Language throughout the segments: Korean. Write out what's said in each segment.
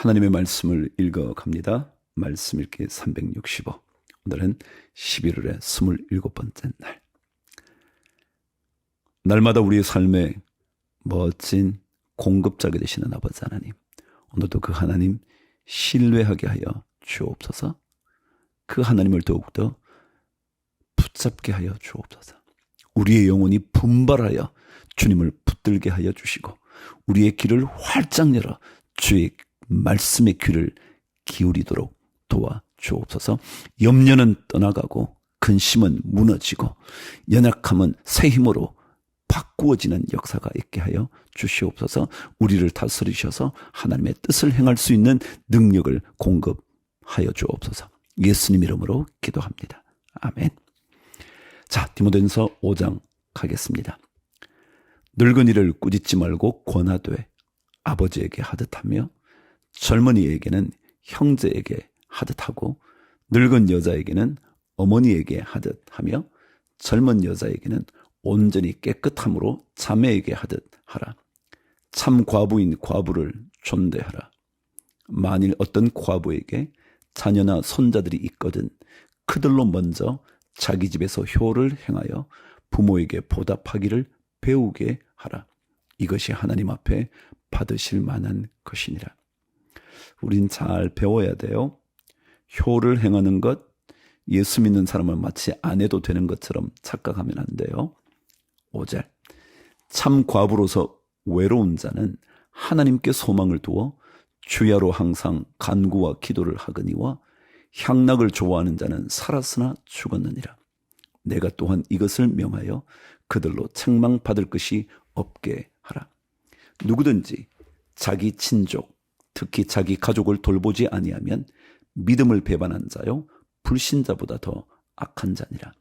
하나님의 말씀을 읽어갑니다. 말씀 읽기 365. 오늘은 11월의 27번째 날. 날마다 우리의 삶에 멋진 공급자가 되시는 아버지 하나님, 오늘도 그 하나님 신뢰하게 하여 주옵소서. 그 하나님을 더욱더 붙잡게 하여 주옵소서. 우리의 영혼이 분발하여 주님을 붙들게 하여 주시고, 우리의 귀를 활짝 열어 주의 말씀의 귀를 기울이도록 도와 주옵소서. 염려는 떠나가고 근심은 무너지고 연약함은 새 힘으로 바꾸어지는 역사가 있게 하여 주시옵소서. 우리를 다스리셔서 하나님의 뜻을 행할 수 있는 능력을 공급하여 주옵소서. 예수님 이름으로 기도합니다. 아멘. 자, 디모데전서 5장 가겠습니다. 늙은이를 꾸짖지 말고 권하되 아버지에게 하듯하며 젊은이에게는 형제에게 하듯하고 늙은 여자에게는 어머니에게 하듯하며 젊은 여자에게는 온전히 깨끗함으로 자매에게 하듯하라. 참 과부인 과부를 존대하라. 만일 어떤 과부에게 자녀나 손자들이 있거든 그들로 먼저 자기 집에서 효를 행하여 부모에게 보답하기를 배우게 하라. 이것이 하나님 앞에 받으실 만한 것이니라. 우린 잘 배워야 돼요. 효를 행하는 것, 예수 믿는 사람은 마치 안 해도 되는 것처럼 착각하면 안 돼요. 5절. 참 과부로서 외로운 자는 하나님께 소망을 두어 주야로 항상 간구와 기도를 하거니와 향락을 좋아하는 자는 살았으나 죽었느니라. 내가 또한 이것을 명하여 그들로 책망받을 것이 없게 하라. 누구든지 자기 친족, 특히 자기 가족을 돌보지 아니하면 믿음을 배반한 자요 불신자보다 더 악한 자니라.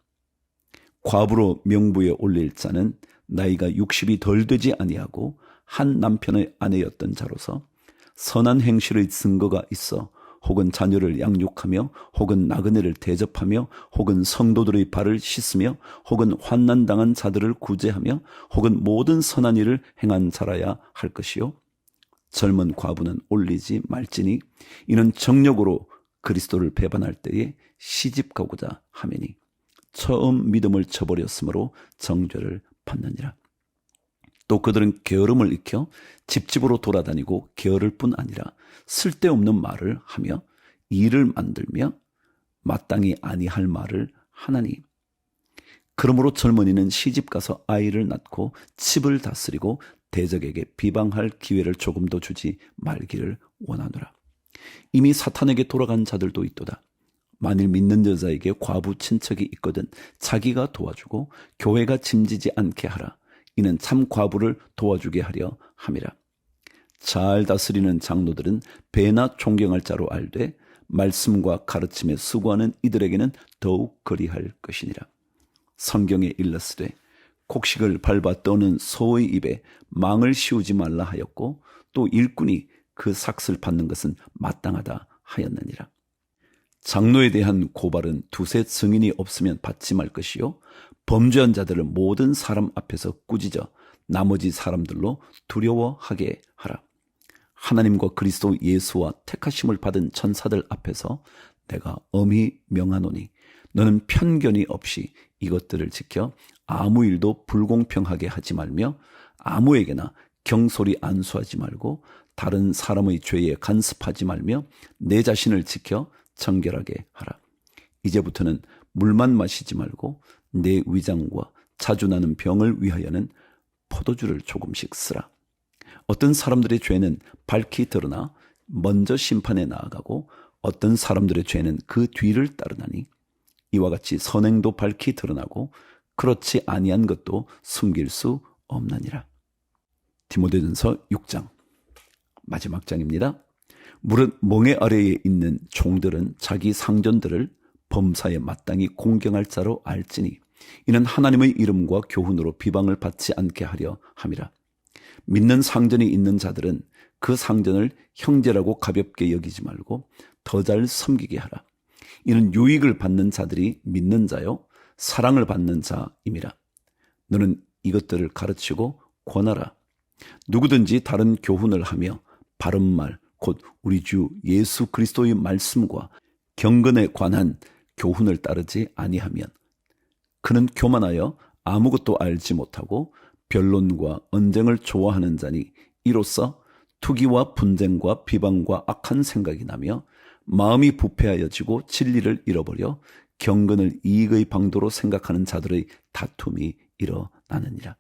과부로 명부에 올릴 자는 나이가 60이 덜 되지 아니하고 한 남편의 아내였던 자로서 선한 행실의 증거가 있어 혹은 자녀를 양육하며 혹은 나그네를 대접하며 혹은 성도들의 발을 씻으며 혹은 환난당한 자들을 구제하며 혹은 모든 선한 일을 행한 자라야 할 것이요 젊은 과부는 올리지 말지니 이는 정력으로 그리스도를 배반할 때에 시집가고자 하매니 처음 믿음을 저버렸으므로 정죄를 받느니라. 또 그들은 게으름을 익혀 집집으로 돌아다니고 게으를 뿐 아니라 쓸데없는 말을 하며 일을 만들며 마땅히 아니할 말을 하나니 그러므로 젊은이는 시집가서 아이를 낳고 집을 다스리고 대적에게 비방할 기회를 조금도 주지 말기를 원하노라. 이미 사탄에게 돌아간 자들도 있도다. 만일 믿는 여자에게 과부 친척이 있거든 자기가 도와주고 교회가 짐지지 않게 하라. 이는 참 과부를 도와주게 하려 함이라. 잘 다스리는 장로들은 배나 존경할 자로 알되 말씀과 가르침에 수고하는 이들에게는 더욱 그리할 것이니라. 성경에 일렀으되 곡식을 밟아 떠는 소의 입에 망을 씌우지 말라 하였고 또 일꾼이 그 삭슬 받는 것은 마땅하다 하였느니라. 장로에 대한 고발은 두세 증인이 없으면 받지 말 것이요 범죄한 자들을 모든 사람 앞에서 꾸짖어 나머지 사람들로 두려워하게 하라. 하나님과 그리스도 예수와 택하심을 받은 천사들 앞에서 내가 엄히 명하노니 너는 편견이 없이 이것들을 지켜 아무 일도 불공평하게 하지 말며 아무에게나 경솔히 안수하지 말고 다른 사람의 죄에 간섭하지 말며 내 자신을 지켜 정결하게 하라. 이제부터는 물만 마시지 말고 내 위장과 자주 나는 병을 위하여는 포도주를 조금씩 쓰라. 어떤 사람들의 죄는 밝히 드러나 먼저 심판에 나아가고 어떤 사람들의 죄는 그 뒤를 따르나니 이와 같이 선행도 밝히 드러나고 그렇지 아니한 것도 숨길 수 없느니라. 디모데전서 6장 마지막 장입니다. 무릇 멍에 아래에 있는 종들은 자기 상전들을 범사에 마땅히 공경할 자로 알지니 이는 하나님의 이름과 교훈으로 비방을 받지 않게 하려 함이라. 믿는 상전이 있는 자들은 그 상전을 형제라고 가볍게 여기지 말고 더 잘 섬기게 하라. 이는 유익을 받는 자들이 믿는 자요 사랑을 받는 자임이라. 너는 이것들을 가르치고 권하라. 누구든지 다른 교훈을 하며 바른 말 곧 우리 주 예수 그리스도의 말씀과 경건에 관한 교훈을 따르지 아니하면 그는 교만하여 아무것도 알지 못하고 변론과 언쟁을 좋아하는 자니 이로써 투기와 분쟁과 비방과 악한 생각이 나며 마음이 부패하여지고 진리를 잃어버려 경건을 이익의 방도로 생각하는 자들의 다툼이 일어나느니라.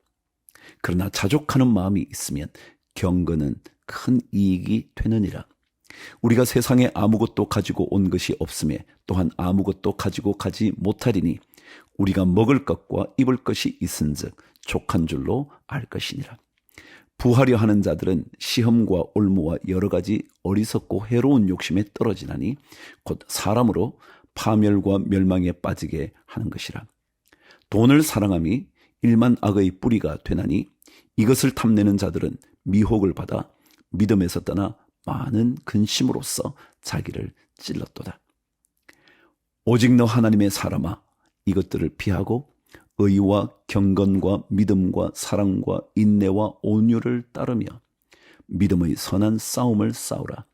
그러나 자족하는 마음이 있으면 경건은 큰 이익이 되느니라. 우리가 세상에 아무것도 가지고 온 것이 없음에 또한 아무것도 가지고 가지 못하리니 우리가 먹을 것과 입을 것이 있은즉 족한 줄로 알 것이니라. 부하려 하는 자들은 시험과 올무와 여러 가지 어리석고 해로운 욕심에 떨어지나니 곧 사람으로 파멸과 멸망에 빠지게 하는 것이라. 돈을 사랑함이 일만 악의 뿌리가 되나니 이것을 탐내는 자들은 미혹을 받아 믿음에서 떠나 많은 근심으로써 자기를 찔렀도다. 오직 너 하나님의 사람아, 이것들을 피하고 의와 경건과 믿음과 사랑과 인내와 온유를 따르며 믿음의 선한 싸움을 싸우라.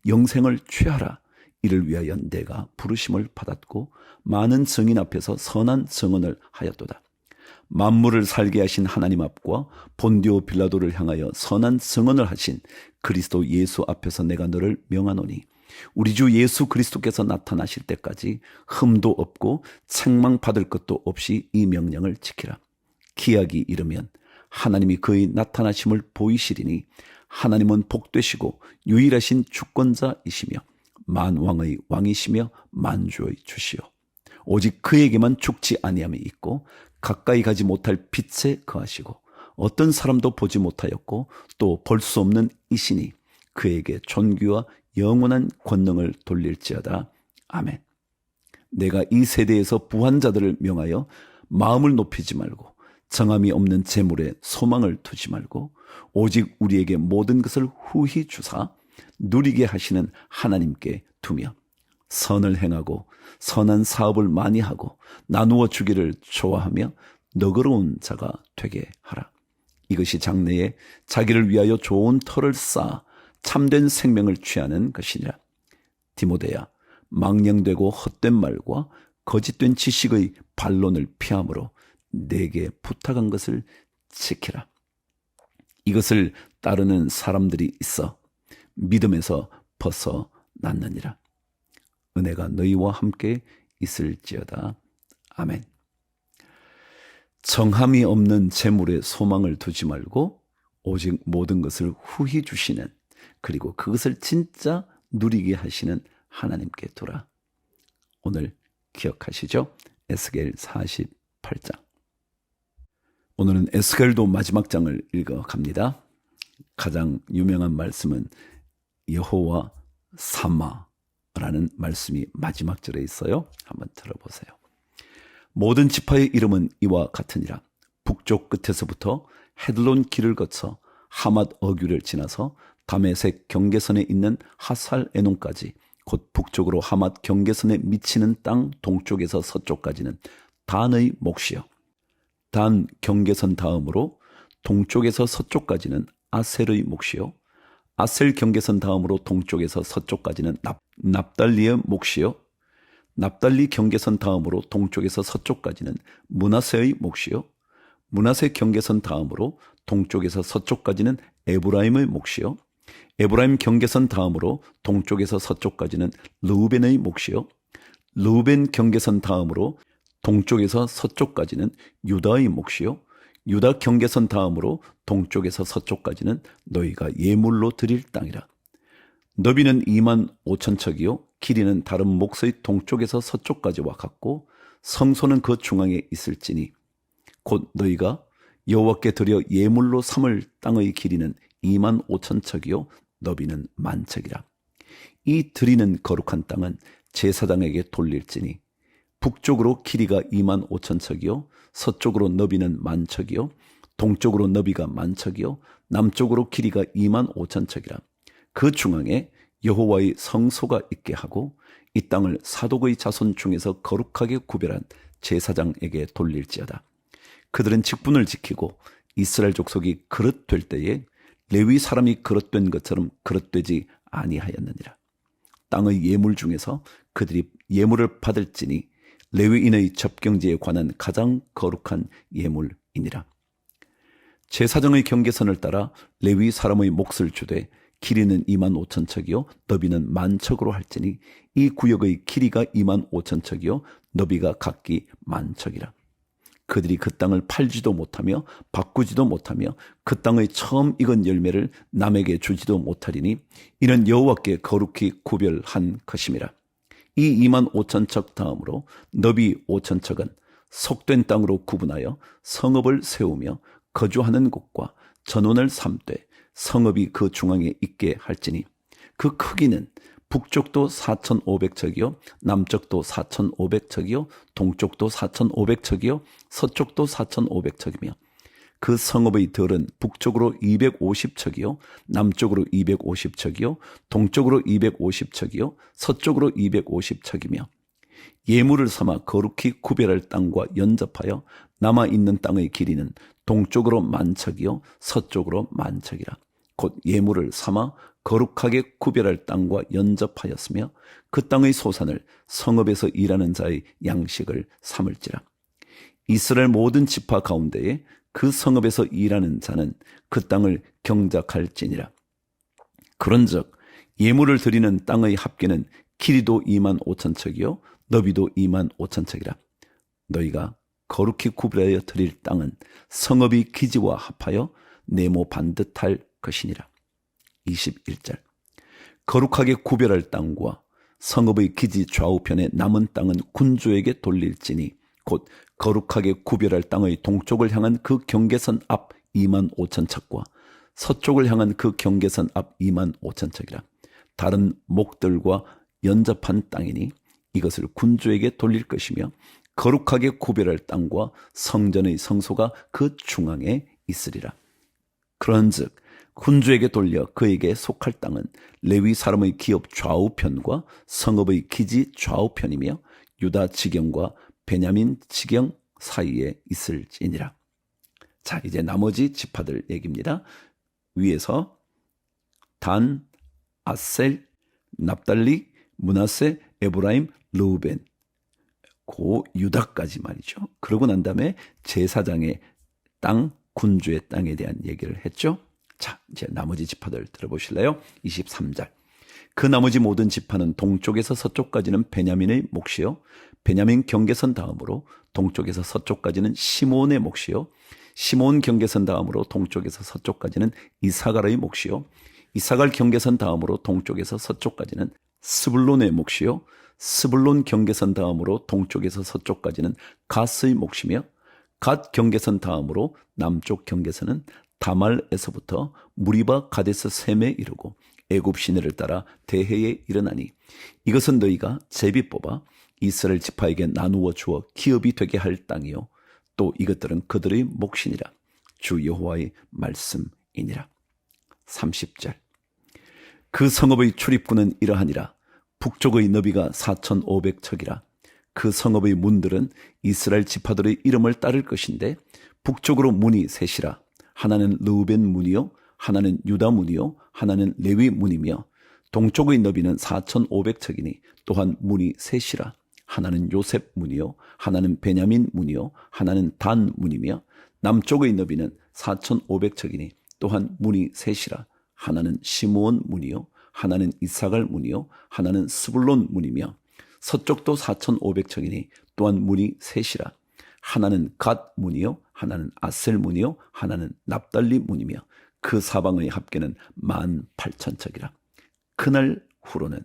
영생을 취하라. 이를 위하여 내가 부르심을 받았고 많은 증인 앞에서 선한 증언을 하였도다. 만물을 살게 하신 하나님 앞과 본디오 빌라도를 향하여 선한 증언을 하신 그리스도 예수 앞에서 내가 너를 명하노니 우리 주 예수 그리스도께서 나타나실 때까지 흠도 없고 책망받을 것도 없이 이 명령을 지키라. 기약이 이르면 하나님이 그의 나타나심을 보이시리니 하나님은 복되시고 유일하신 주권자이시며 만왕의 왕이시며 만주의 주시오. 오직 그에게만 죽지 아니함이 있고 가까이 가지 못할 빛에 거하시고 어떤 사람도 보지 못하였고 또 볼 수 없는 이시니 그에게 존귀와 영원한 권능을 돌릴지어다. 아멘. 내가 이 세대에서 부한 자들을 명하여 마음을 높이지 말고 정함이 없는 재물에 소망을 두지 말고 오직 우리에게 모든 것을 후히 주사 누리게 하시는 하나님께 두며 선을 행하고 선한 사업을 많이 하고 나누어 주기를 좋아하며 너그러운 자가 되게 하라. 이것이 장래에 자기를 위하여 좋은 터를 쌓아 참된 생명을 취하는 것이니라. 디모데야, 망령되고 헛된 말과 거짓된 지식의 반론을 피함으로 내게 부탁한 것을 지키라. 이것을 따르는 사람들이 있어 믿음에서 벗어났느니라. 은혜가 너희와 함께 있을지어다. 아멘. 정함이 없는 재물에 소망을 두지 말고 오직 모든 것을 후히 주시는 그리고 그것을 진짜 누리게 하시는 하나님께 두라. 오늘 기억하시죠? 에스겔 48장. 오늘은 에스겔도 마지막 장을 읽어갑니다. 가장 유명한 말씀은 여호와 사마라는 말씀이 마지막 절에 있어요. 한번 들어보세요. 모든 지파의 이름은 이와 같으니라. 북쪽 끝에서부터 헤들론 길을 거쳐 하맛 어귀를 지나서 다메섹 경계선에 있는 하살 에논까지 곧 북쪽으로 하맛 경계선에 미치는 땅 동쪽에서 서쪽까지는 단의 몫이요. 단 경계선 다음으로 동쪽에서 서쪽까지는 아셀의 몫이요. 아셀 경계선 다음으로 동쪽에서 서쪽까지는 납달리의 몫이요. 납달리 경계선 다음으로 동쪽에서 서쪽까지는 므낫세의 몫이요. 므낫세 경계선 다음으로 동쪽에서 서쪽까지는 에브라임의 몫이요. 에브라임 경계선 다음으로 동쪽에서 서쪽까지는 르우벤의 몫이요. 르우벤 경계선 다음으로 동쪽에서 서쪽까지는 유다의 몫이요. 유다 경계선 다음으로 동쪽에서 서쪽까지는 너희가 예물로 드릴 땅이라. 너비는 2만 5천 척이요 길이는 다른 몫의 동쪽에서 서쪽까지와 같고 성소는 그 중앙에 있을지니 곧 너희가 여호와께 드려 예물로 삼을 땅의 길이는 2만 5천 척이요 너비는 1만 척이라. 이 드리는 거룩한 땅은 제사장에게 돌릴지니 북쪽으로 길이가 2만 5천 척이요 서쪽으로 너비는 1만 척이요 동쪽으로 너비가 1만 척이요 남쪽으로 길이가 2만 5천 척이라. 그 중앙에 여호와의 성소가 있게 하고 이 땅을 사독의 자손 중에서 거룩하게 구별한 제사장에게 돌릴지어다. 그들은 직분을 지키고 이스라엘 족속이 그릇될 때에 레위 사람이 그릇된 것처럼 그릇되지 아니하였느니라. 땅의 예물 중에서 그들이 예물을 받을지니 레위인의 접경지에 관한 가장 거룩한 예물이니라. 제사장의 경계선을 따라 레위 사람의 몫을 주되 길이는 25,000척이요 너비는 10,000척으로 할지니 이 구역의 길이가 25,000척이요 너비가 각기 10,000척이라. 그들이 그 땅을 팔지도 못하며 바꾸지도 못하며 그 땅의 처음 익은 열매를 남에게 주지도 못하리니 이는 여호와께 거룩히 구별한 것임이라. 이 25,000척 다음으로 너비 5,000척은 속된 땅으로 구분하여 성읍을 세우며 거주하는 곳과 전원을 삼되 성읍이 그 중앙에 있게 할지니 그 크기는 북쪽도 4,500척이요 남쪽도 4,500척이요 동쪽도 4,500척이요 서쪽도 4,500척이며 그 성읍의 들은 북쪽으로 250척이요 남쪽으로 250척이요 동쪽으로 250척이요 서쪽으로 250척이며 예물을 삼아 거룩히 구별할 땅과 연접하여 남아있는 땅의 길이는 동쪽으로 10,000척이요 서쪽으로 10,000척이라. 곧 예물을 삼아 거룩하게 구별할 땅과 연접하였으며 그 땅의 소산을 성읍에서 일하는 자의 양식을 삼을지라. 이스라엘 모든 지파 가운데에 그 성읍에서 일하는 자는 그 땅을 경작할지니라. 그런즉 예물을 드리는 땅의 합계는 길이도 25,000척이요 너비도 25,000척이라. 너희가 거룩히 구별하여 드릴 땅은 성읍이 기지와 합하여 네모 반듯할 것이니라. 21절 거룩하게 구별할 땅과 성읍의 기지 좌우편에 남은 땅은 군주에게 돌릴지니 곧 거룩하게 구별할 땅의 동쪽을 향한 그 경계선 앞 25,000척과 서쪽을 향한 그 경계선 앞 25,000척이라. 다른 목들과 연접한 땅이니 이것을 군주에게 돌릴 것이며 거룩하게 구별할 땅과 성전의 성소가 그 중앙에 있으리라. 그런즉 군주에게 돌려 그에게 속할 땅은 레위 사람의 기업 좌우편과 성읍의 기지 좌우편이며 유다 지경과 베냐민 지경 사이에 있을지니라. 자, 이제 나머지 지파들 얘기입니다. 위에서 단, 아셀, 납달리, 므낫세, 에브라임, 르우벤, 고 유다까지 말이죠. 그러고 난 다음에 제사장의 땅, 군주의 땅에 대한 얘기를 했죠. 자, 이제 나머지 지파들 들어보실래요? 23절. 그 나머지 모든 지파는 동쪽에서 서쪽까지는 베냐민의 몫이요 베냐민 경계선 다음으로 동쪽에서 서쪽까지는 시몬의 몫이요 시몬 경계선 다음으로 동쪽에서 서쪽까지는 이사갈의 몫이요 이사갈 경계선 다음으로 동쪽에서 서쪽까지는 스불론의 몫이요 스불론 경계선 다음으로 동쪽에서 서쪽까지는 갓의 몫이며 갓 경계선 다음으로 남쪽 경계선은 다말에서부터 무리바 가데스 셈에 이르고 애굽 시내를 따라 대해에 일어나니 이것은 너희가 제비 뽑아 이스라엘 지파에게 나누어 주어 기업이 되게 할 땅이요 또 이것들은 그들의 몫이니라. 주 여호와의 말씀이니라. 30절. 그 성읍의 출입구는 이러하니라. 북쪽의 너비가 4,500척이라. 그 성읍의 문들은 이스라엘 지파들의 이름을 따를 것인데 북쪽으로 문이 셋이라. 하나는 르우벤 문이요 하나는 유다 문이요 하나는 레위 문이며 동쪽의 너비는 4,500척이니 또한 문이 셋이라. 하나는 요셉 문이요 하나는 베냐민 문이요 하나는 단 문이며 남쪽의 너비는 4,500척이니 또한 문이 셋이라. 하나는 시므온 문이요 하나는 이사갈 문이요 하나는 스불론 문이며 서쪽도 4,500척이니 또한 문이 셋이라. 하나는 갓 문이요 하나는 아셀 문이요 하나는 납달리 문이며 그 사방의 합계는 18,000척이라. 그날 후로는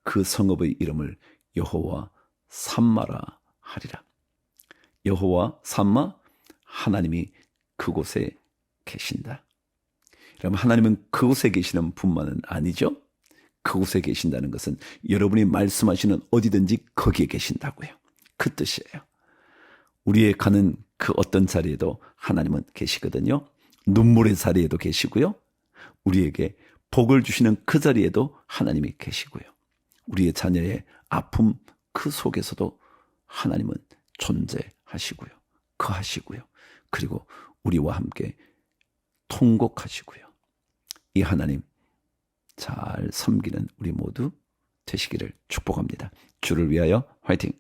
그 성읍의 이름을 여호와 삼마라 하리라. 여호와 삼마, 하나님이 그곳에 계신다. 여러분, 하나님은 그곳에 계시는 분만은 아니죠. 그곳에 계신다는 것은 여러분이 말씀하시는 어디든지 거기에 계신다고요. 그 뜻이에요. 우리의 가는 그 어떤 자리에도 하나님은 계시거든요. 눈물의 자리에도 계시고요. 우리에게 복을 주시는 그 자리에도 하나님이 계시고요. 우리의 자녀의 아픔 그 속에서도 하나님은 존재하시고요. 거하시고요. 그리고 우리와 함께 통곡하시고요. 이 하나님, 잘 섬기는 우리 모두 되시기를 축복합니다. 주를 위하여 화이팅!